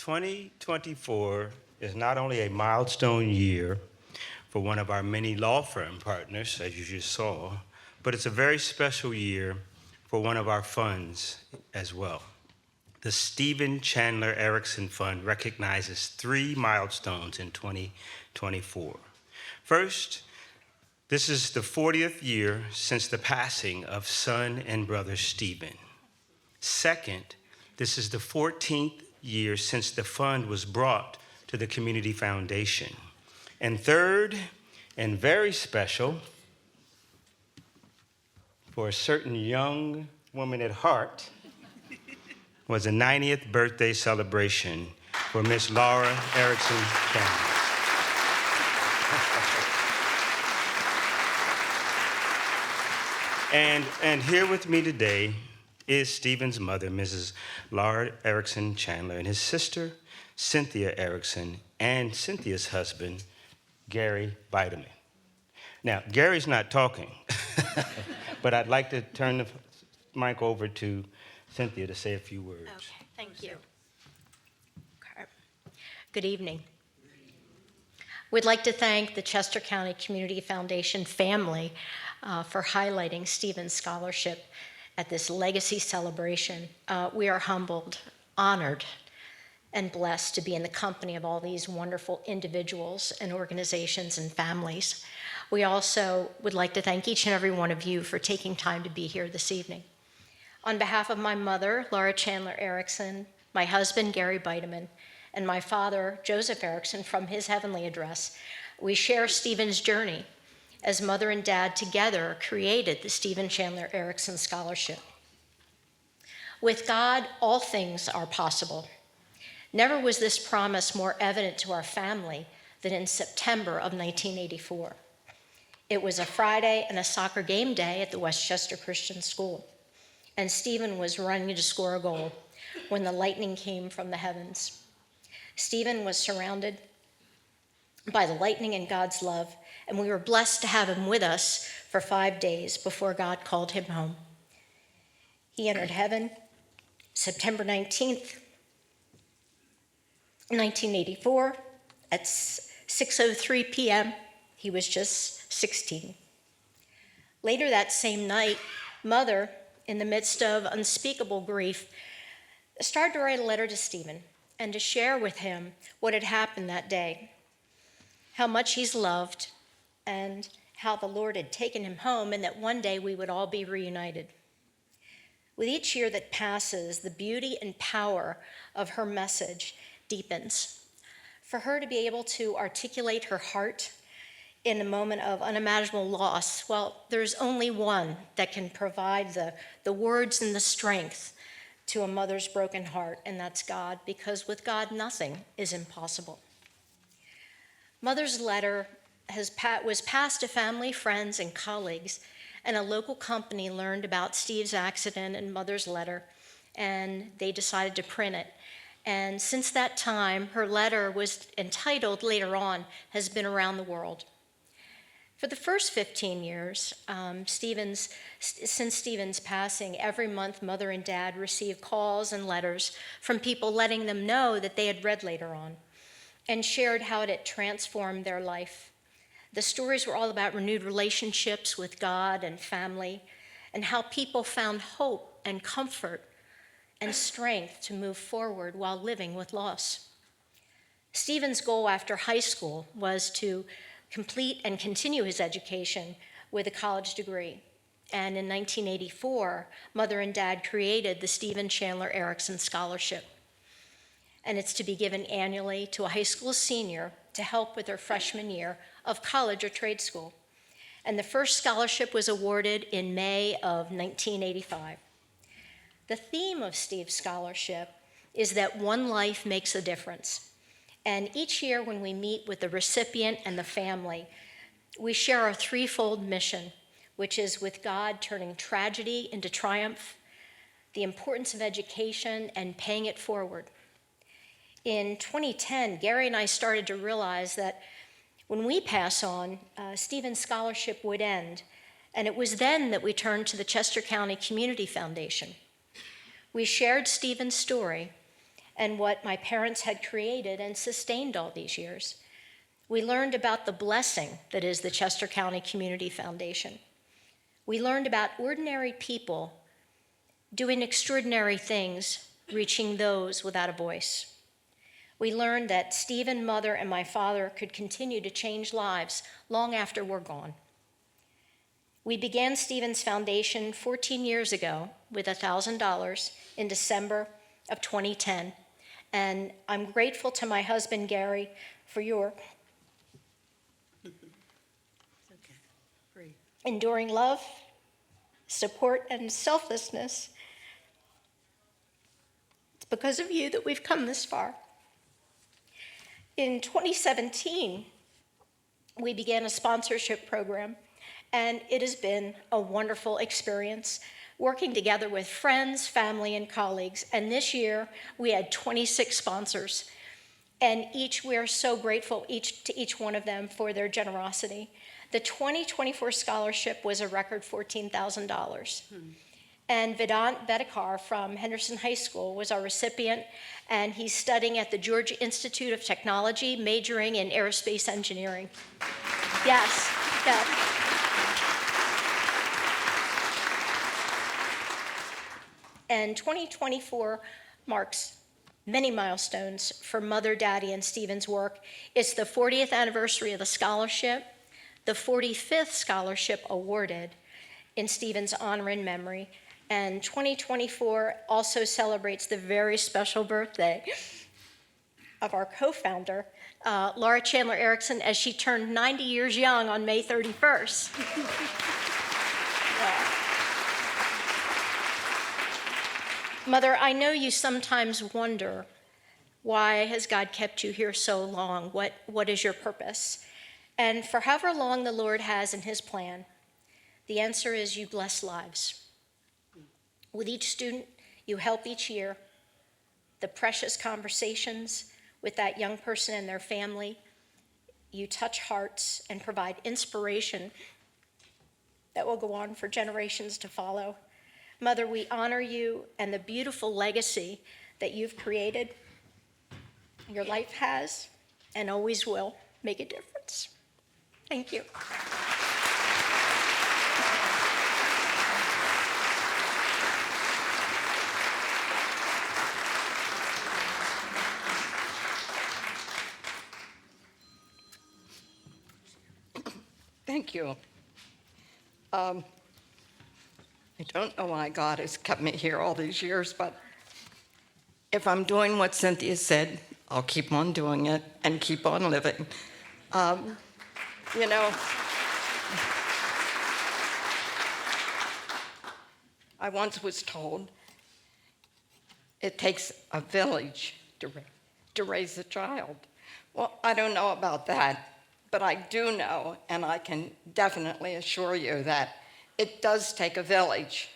2024 is not only a milestone year for one of our many law firm partners, as you just saw, but it's a very special year for one of our funds as well. The Stephen Chandler Ericson Fund recognizes 3 milestones in 2024. First, this is the 40th year since the passing of son and brother Stephen. Second, this is the 14th year since the fund was brought to the Community Foundation. And third, and very special, for a certain young woman at heart, was the 90th birthday celebration for Miss Laura Ericson Jr. And here with me today is Stephen's mother, Mrs. Laura Ericson Chandler, and his sister, Cynthia Ericson, and Cynthia's husband, Gary Bideman. Now, Gary's not talking, but I'd like to turn the mic over to Cynthia to say a few words. Okay, thank you. Okay. Good evening. We'd like to thank the Chester County Community Foundation family for highlighting Stephen's scholarship at this legacy celebration. We are humbled, honored, and blessed to be in the company of all these wonderful individuals and organizations and families. We also would like to thank each and every one of you for taking time to be here this evening. On behalf of my mother, Laura Chandler Ericson, my husband, Gary Bideman, and my father, Joseph Ericson, from his heavenly address, we share Stephen's journey as mother and dad together created the Stephen Chandler Ericson Scholarship. With God, all things are possible. Never was this promise more evident to our family than in September of 1984. It was a Friday and a soccer game day at the Westchester Christian School, and Stephen was running to score a goal when the lightning came from the heavens. Stephen was surrounded by the lightning and God's love, and we were blessed to have him with us for 5 days before God called him home. He entered heaven September 19th, 1984 at 6:03 p.m. He was just 16. Later that same night, Mother, in the midst of unspeakable grief, started to write a letter to Stephen and to share with him what had happened that day, how much he's loved, and how the Lord had taken him home, and that one day we would all be reunited. With each year that passes, the beauty and power of her message deepens. For her to be able to articulate her heart in a moment of unimaginable loss, well, there's only one that can provide the words and the strength to a mother's broken heart, and that's God, because with God, nothing is impossible. Mother's letter was passed to family, friends, and colleagues, and a local company learned about Steve's accident and Mother's letter, and they decided to print it. And since that time, her letter was entitled later on, has been around the world. For the first 15 years, since Stephen's passing, every month Mother and Dad received calls and letters from people letting them know that they had read later on and shared how it had transformed their life. The stories were all about renewed relationships with God and family, and how people found hope and comfort and strength to move forward while living with loss. Stephen's goal after high school was to complete and continue his education with a college degree. And in 1984, Mother and Dad created the Stephen Chandler Ericson Scholarship. And it's to be given annually to a high school senior to help with their freshman year of college or trade school. And the first scholarship was awarded in May of 1985. The theme of Steve's scholarship is that one life makes a difference. And each year when we meet with the recipient and the family, we share our threefold mission, which is with God turning tragedy into triumph, the importance of education, and paying it forward. In 2010, Gary and I started to realize that when we pass on, Stephen's scholarship would end, and it was then that we turned to the Chester County Community Foundation. We shared Stephen's story and what my parents had created and sustained all these years. We learned about the blessing that is the Chester County Community Foundation. We learned about ordinary people doing extraordinary things, reaching those without a voice. We learned that Stephen, Mother, and my father could continue to change lives long after we're gone. We began Stephen's foundation 14 years ago with $1,000 in December of 2010, and I'm grateful to my husband, Gary, for your enduring love, support, and selflessness. It's because of you that we've come this far. In 2017, we began a sponsorship program, and it has been a wonderful experience working together with friends, family, and colleagues. And this year, we had 26 sponsors, and we are so grateful to each one of them for their generosity. The 2024 scholarship was a record $14,000. And Vedant Bedekar from Henderson High School was our recipient, and he's studying at the Georgia Institute of Technology, majoring in aerospace engineering. Yes, yeah. And 2024 marks many milestones for Mother, Daddy, and Stephen's work. It's the 40th anniversary of the scholarship, the 45th scholarship awarded in Stephen's honor and memory, and 2024 also celebrates the very special birthday of our co-founder, Laura Chandler Ericson, as she turned 90 years young on May 31st. Yeah. Mother, I know you sometimes wonder, why has God kept you here so long? What is your purpose? And for however long the Lord has in his plan, the answer is you bless lives. With each student you help each year, the precious conversations with that young person and their family, you touch hearts and provide inspiration that will go on for generations to follow. Mother, we honor you and the beautiful legacy that you've created. Your life has and always will make a difference. Thank you. Thank you. I don't know why God has kept me here all these years, but if I'm doing what Cynthia said, I'll keep on doing it and keep on living. You know, I once was told it takes a village to raise a child. Well, I don't know about that. But I do know, and I can definitely assure you that it does take a village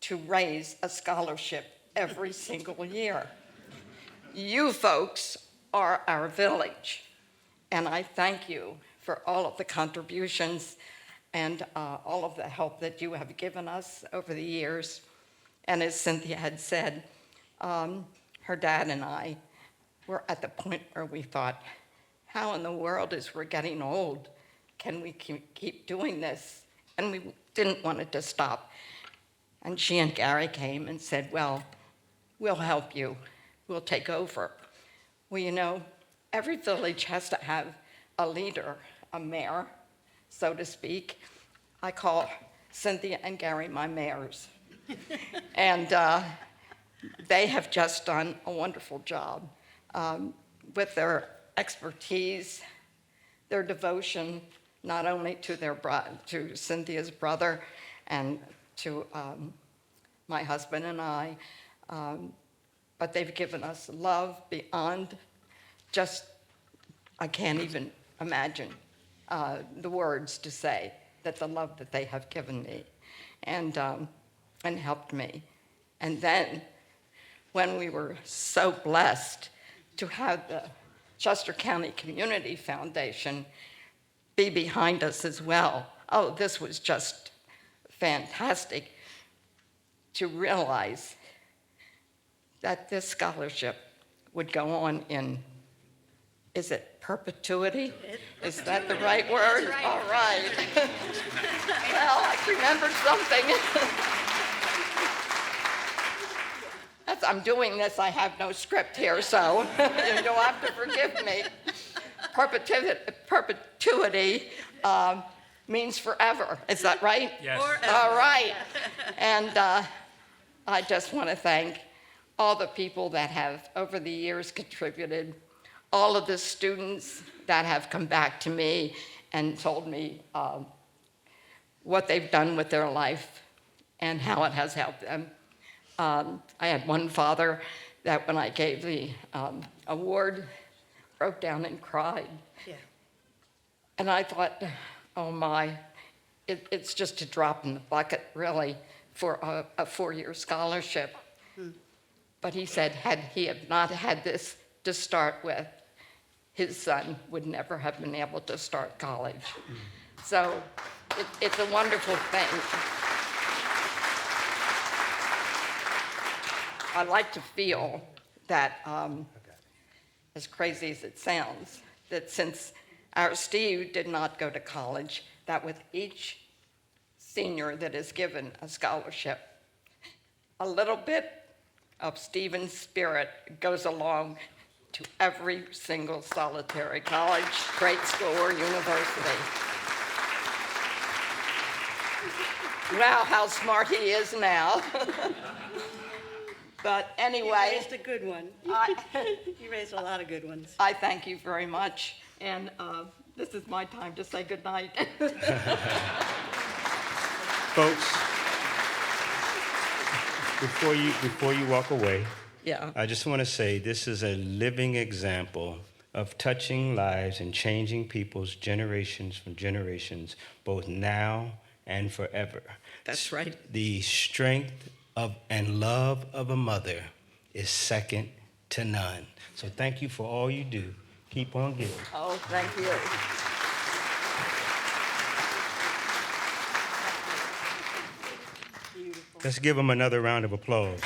to raise a scholarship every single year. You folks are our village, and I thank you for all of the contributions and all of the help that you have given us over the years. And as Cynthia had said, her dad and I were at the point where we thought, how in the world, as we're getting old, can we keep doing this? And we didn't want it to stop. And she and Gary came and said, well, we'll help you. We'll take over. Well, you know, every village has to have a leader, a mayor, so to speak. I call Cynthia and Gary my mayors. And they have just done a wonderful job with their expertise, their devotion, not only to to Cynthia's brother and to my husband and I, but they've given us love beyond just, I can't even imagine the words to say that the love that they have given me and helped me. And then when we were so blessed to have the Chester County Community Foundation be behind us as well. Oh, this was just fantastic to realize that this scholarship would go on in, is it perpetuity? Is that the right word? That's right. All right. Well, I remembered something. I'm doing this, I have no script here, so you'll have to forgive me. Perpetuity means forever. Is that right? Yes. All right. And I just want to thank all the people that have, over the years, contributed, all of the students that have come back to me and told me what they've done with their life and how it has helped them. I had one father that when I gave the award, broke down and cried. Yeah. And I thought, oh my, it's just a drop in the bucket, really, for a four-year scholarship. But he said, had he have not had this to start with, his son would never have been able to start college. So it's a wonderful thing. I like to feel that, as crazy as it sounds, that since our Steve did not go to college, that with each senior that is given a scholarship, a little bit of Stephen's spirit goes along to every single solitary college, grade school, or university. Wow, how smart he is now. But You anyway, raised a good one. You raised a lot of good ones. I thank you very much, and this is my time to say goodnight. Folks, before you walk away, Yeah. I just want to say this is a living example of touching lives and changing people's generations from generations, both now and forever. That's right. The strength of and love of a mother is second to none. So thank you for all you do. Keep on giving. Oh, thank you. Let's give them another round of applause.